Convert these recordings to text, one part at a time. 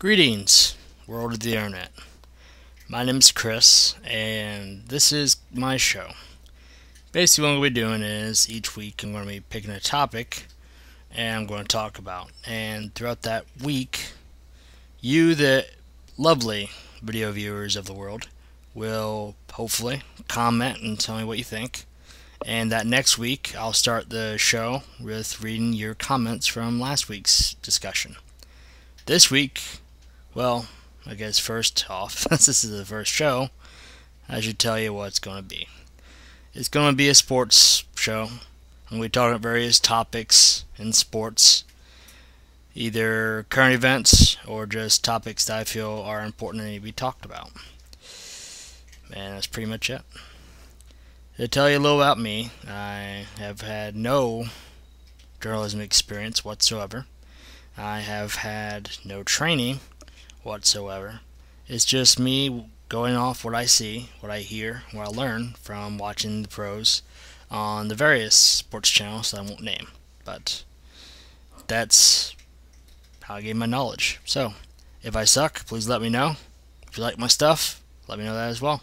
Greetings, world of the internet. My name is Chris, and this is my show. Basically, what I'm going to be doing is each week I'm going to be picking a topic and I'm going to talk about. And throughout that week, you, the lovely video viewers of the world, will hopefully comment and tell me what you think. And that next week, I'll start the show with reading your comments from last week's discussion. This week, well, I guess first off, since this is the first show, I should tell you what it's going to be. It's going to be a sports show, and we talk about various topics in sports, either current events or just topics that I feel are important and need to be talked about. And that's pretty much it. To tell you a little about me, I have had no journalism experience whatsoever. I have had no training whatsoever. It's just me going off what I see, what I hear, what I learn from watching the pros on the various sports channels that I won't name. But that's how I gain my knowledge. So, if I suck, please let me know. If you like my stuff, let me know that as well.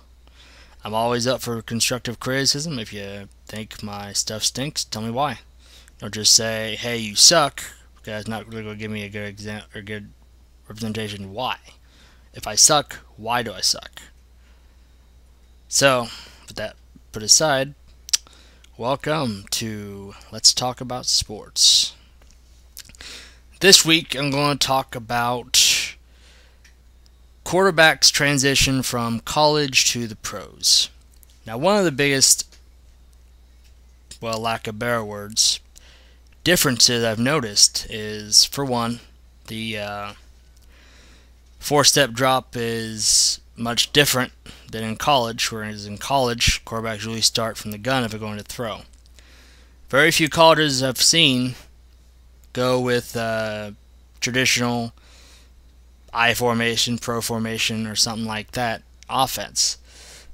I'm always up for constructive criticism. If you think my stuff stinks, tell me why. Don't just say, hey, you suck, because it's not really going to give me a good representation why. If I suck, why do I suck? So, with that put aside, welcome to Let's Talk About Sports. This week, I'm going to talk about quarterbacks transition from college to the pros. Now, one of the biggest, well, lack of better words, differences I've noticed is, for one, the four-step drop is much different than in college, whereas in college, quarterbacks usually start from the gun if they're going to throw. Very few colleges I've seen go with traditional I formation, pro formation, or something like that offense.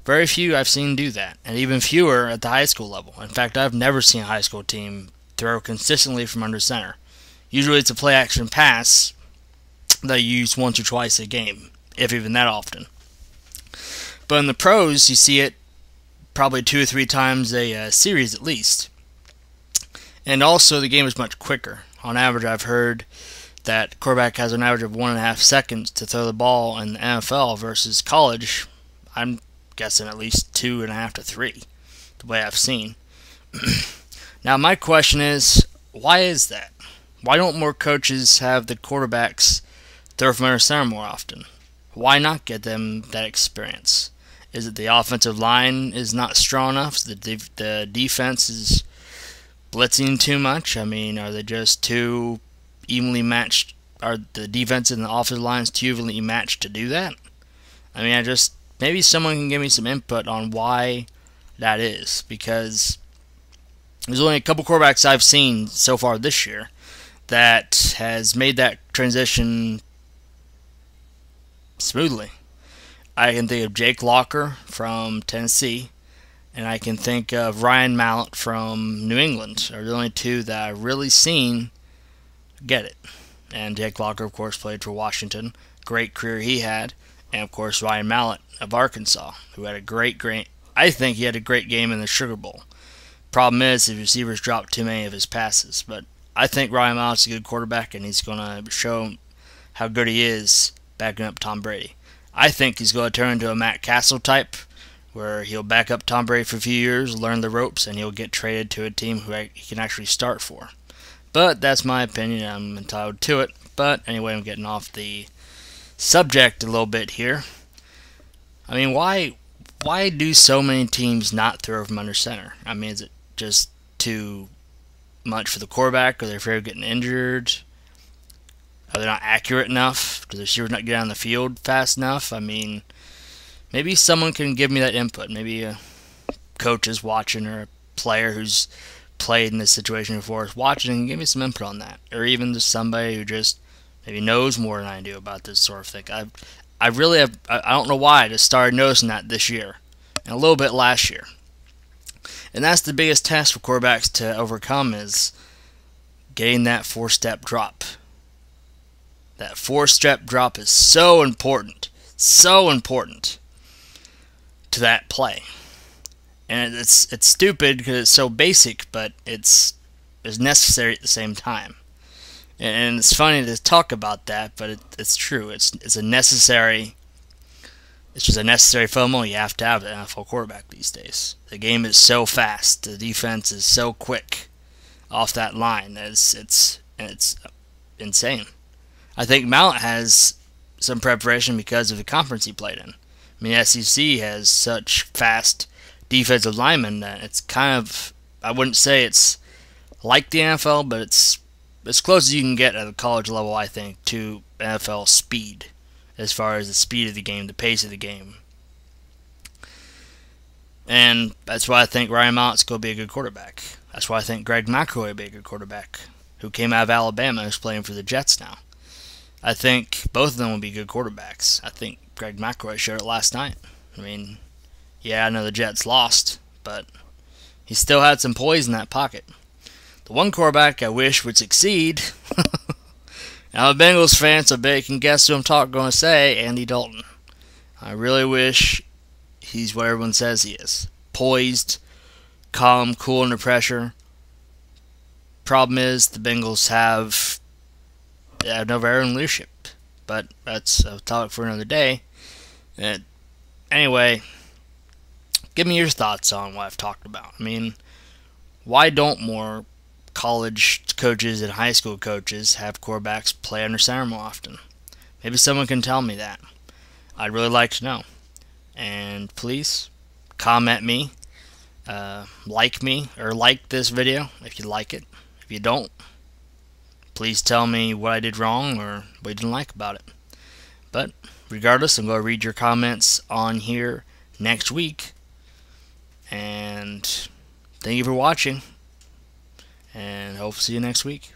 Very few I've seen do that, and even fewer at the high school level. In fact, I've never seen a high school team throw consistently from under center. Usually it's a play-action pass that you use once or twice a game, if even that often. But in the pros, you see it probably 2 or 3 times a series at least. And also, the game is much quicker. On average, I've heard that quarterback has an average of 1.5 seconds to throw the ball in the NFL versus college. I'm guessing at least 2.5 to 3, the way I've seen. Now, my question is, why is that? Why don't more coaches have the quarterbacks throw from under center more often? Why not get them that experience? Is it the offensive line is not strong enough? The defense is blitzing too much? I mean, are they just too evenly matched? Are the defense and the offensive lines too evenly matched to do that? I mean, maybe someone can give me some input on why that is, because there's only a couple quarterbacks I've seen so far this year that has made that transition smoothly. I can think of Jake Locker from Tennessee, and I can think of Ryan Mallett from New England, are the only two that I've really seen get it. And Jake Locker, of course, played for Washington. Great career he had. And, of course, Ryan Mallett of Arkansas, who had a great I think he had a great game in the Sugar Bowl. Problem is, his receivers dropped too many of his passes. But I think Ryan Mallett's a good quarterback, and he's going to show how good he is backing up Tom Brady. I think he's going to turn into a Matt Castle type, where he'll back up Tom Brady for a few years, learn the ropes, and he'll get traded to a team who he can actually start for. But that's my opinion. I'm entitled to it. But anyway, I'm getting off the subject a little bit here. I mean, why do so many teams not throw from under center? I mean, is it just too much for the quarterback? Are they afraid of getting injured? Are they not accurate enough? Do the receivers not get on the field fast enough? I mean, maybe someone can give me that input. Maybe a coach is watching, or a player who's played in this situation before is watching and give me some input on that. Or even just somebody who just maybe knows more than I do about this sort of thing. I don't know why I just started noticing that this year, and a little bit last year. And that's the biggest test for quarterbacks to overcome, is getting that four-step drop. That 4-step drop is so important to that play. And it's stupid because it's so basic, but it's necessary at the same time. And it's funny to talk about that, but it's true. It's a necessary. It's just a necessary FOMO you have to have an NFL quarterback these days. The game is so fast. The defense is so quick off that line. It's insane. I think Mount has some preparation because of the conference he played in. I mean, SEC has such fast defensive linemen that it's kind of, I wouldn't say it's like the NFL, but it's as close as you can get at the college level, I think, to NFL speed, as far as the speed of the game, the pace of the game. And that's why I think Ryan Mallett is going to be a good quarterback. That's why I think Greg McElroy will be a good quarterback, who came out of Alabama and is playing for the Jets now. I think both of them will be good quarterbacks. I think Greg McElroy showed it last night. I mean, yeah, I know the Jets lost, but he still had some poise in that pocket. The one quarterback I wish would succeed, now I'm a Bengals fan, so I bet you can guess who I'm going to say, Andy Dalton. I really wish he's what everyone says he is. Poised, calm, cool under pressure. Problem is, the Bengals have no veteran leadership, but that's a topic for another day. Anyway, give me your thoughts on what I've talked about. I mean, why don't more college coaches and high school coaches have quarterbacks play under center more often? Maybe someone can tell me that. I'd really like to know. And please comment me, like me, or like this video if you like it. If you don't, please tell me what I did wrong or what you didn't like about it. But regardless, I'm going to read your comments on here next week. And thank you for watching. And hope to see you next week.